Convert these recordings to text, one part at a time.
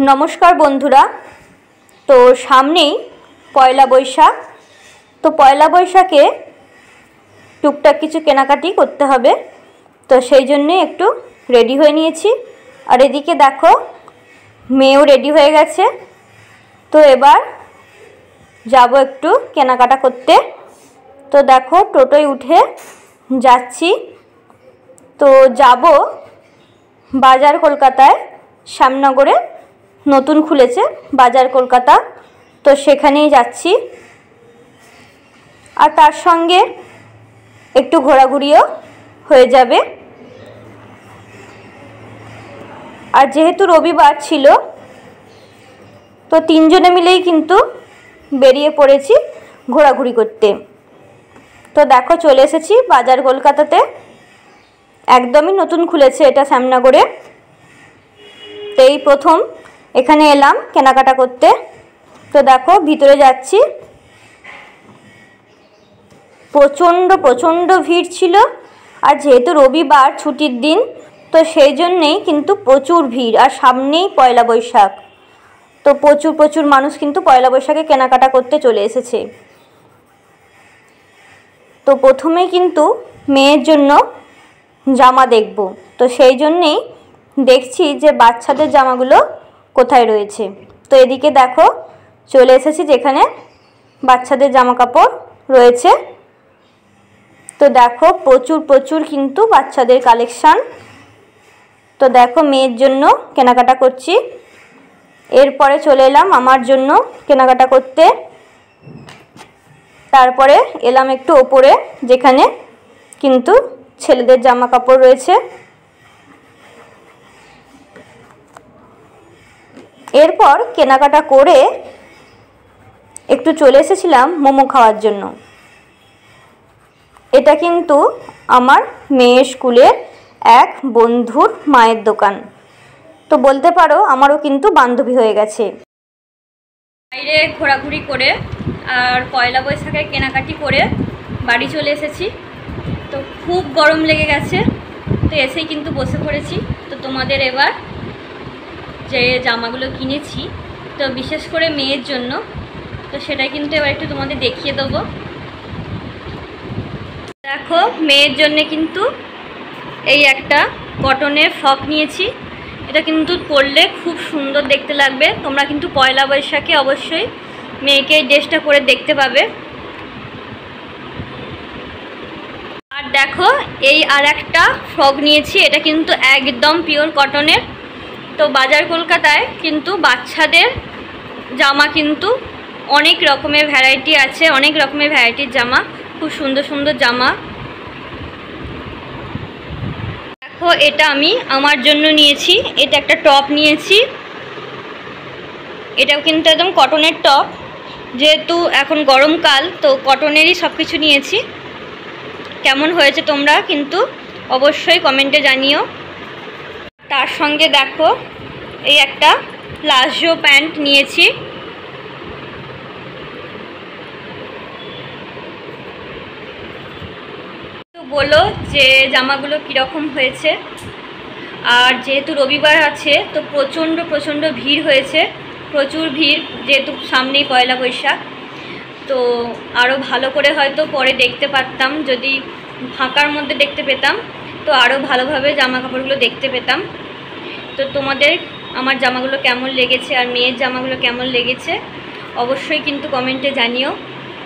नमस्कार बंधुरा। तो सामनेई पयला बैशाख। तो पयला बैशाखे टुकटाक किछु केनाकाटी करते हबे, तो सेई जन्य एकटु रेडी हये नियेछि। और एदिके देखो मेয়েও रेडी हये गेছে। तो एबार जाबो एकटु केनाकाटा करते। तो देखो टोटोय उठे जाচ্ছি। तो जाबो बाजार कलकाताय श्यामनगरे नतून खुलेছে बाजार कलकाता। तो सेखानेই যাচ্ছি আর তার সঙ্গে একটু ঘোরাঘুরিও হয়ে যাবে। আর যেহেতু রবিবার ছিল তো তিনজনে মিলেই কিন্তু বেরিয়ে পড়েছি ঘোরাঘুরি করতে। তো দেখো চলে এসেছি বাজার কলকাতাতে। একদমই নতুন খুলেছে এটা শ্যামনগরে। তো এই প্রথম এখানে এলাম কেনাকাটা করতে। তো দেখো ভিতরে যাচ্ছি। প্রচণ্ড ভিড় ছিল। আর যেহেতু রবিবার ছুটির দিন তো সেই জন্যেই কিন্তু প্রচুর ভিড়। আর সামনেই পয়লা বৈশাখ, তো প্রচুর মানুষ কিন্তু পয়লা বৈশাখে কেনাকাটা করতে চলে এসেছে। তো প্রথমেই কিন্তু মেয়ের জন্য জামা দেখব। তো সেই জন্যেই দেখছি যে বাচ্চাদের জামাগুলো কোথায় রয়েছে। তো এদিকে দেখো চলে এসেছি যেখানে বাচ্চাদের জামা কাপড় রয়েছে। তো দেখো প্রচুর কিন্তু বাচ্চাদের কালেকশান। তো দেখো মেয়ের জন্য কেনাকাটা করছি। এরপরে চলে এলাম আমার জন্য কেনাকাটা করতে। তারপরে এলাম একটু ওপরে যেখানে কিন্তু ছেলেদের জামা কাপড় রয়েছে। এরপর কেনাকাটা করে একটু চলে এসেছিলাম মোমো খাওয়ার জন্য। এটা কিন্তু আমার মেয়ের স্কুলের এক বন্ধুর মায়ের দোকান। তো বলতে পারো আমারও কিন্তু বান্ধবী হয়ে গেছে। বাইরে ঘোরাঘুরি করে আর পয়লা বৈশাখে কেনাকাটি করে বাড়ি চলে এসেছি। তো খুব গরম লেগে গেছে। তো এসেই কিন্তু বসে পড়েছি। তো তোমাদের এবার যে জামাগুলো কিনেছি তো বিশেষ করে মেয়ের জন্য, তো সেটা কিন্তু এবার একটু তোমাদের দেখিয়ে দেবো। দেখো মেয়ের জন্য কিন্তু এই একটা কটনের ফ্রক নিয়েছি। এটা কিন্তু পরলে খুব সুন্দর দেখতে লাগবে। তোমরা কিন্তু পয়লা বৈশাখে অবশ্যই মেয়েকে এই ড্রেসটা পরে দেখতে পাবে। আর দেখো এই আর একটা ফ্রক নিয়েছি। এটা কিন্তু একদম পিওর কটনের। তো বাজার কলকাতায় কিন্তু বাচ্চাদের জামা কিন্তু অনেক রকমের ভ্যারাইটি আছে, অনেক রকমের ভ্যারাইটির জামা, খুব সুন্দর জামা। দেখো এটা আমি আমার জন্য নিয়েছি। এটা একটা টপ নিয়েছি। এটাও কিন্তু একদম কটনের টপ। যেহেতু এখন গরমকাল তো কটনেরই সব কিছু নিয়েছি। কেমন হয়েছে তোমরা কিন্তু অবশ্যই কমেন্টে জানিও। তার সঙ্গে দেখো এই একটা প্লাজো প্যান্ট নিয়েছি। তো বলো যে জামাগুলো কীরকম হয়েছে। আর যেহেতু রবিবার আছে তো প্রচণ্ড ভিড় হয়েছে, প্রচুর ভিড় যেহেতু সামনেই পয়লা বৈশাখ। তো আরও ভালো করে হয়তো পরে দেখতে পারতাম, যদি ফাঁকার মধ্যে দেখতে পেতাম তো আরও ভালোভাবে জামা কাপড়গুলো দেখতে পেতাম। তো তোমাদের আমার জামাগুলো কেমন লেগেছে আর মেয়ের জামাগুলো কেমন লেগেছে অবশ্যই কিন্তু কমেন্টে জানিও।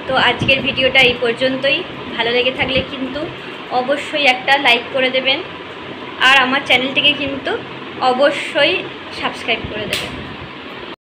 তো আজকের ভিডিওটা এই পর্যন্তই। ভালো লেগে থাকলে কিন্তু অবশ্যই একটা লাইক করে দেবেন আর আমার চ্যানেলটিকে কিন্তু অবশ্যই সাবস্ক্রাইব করে দেবেন।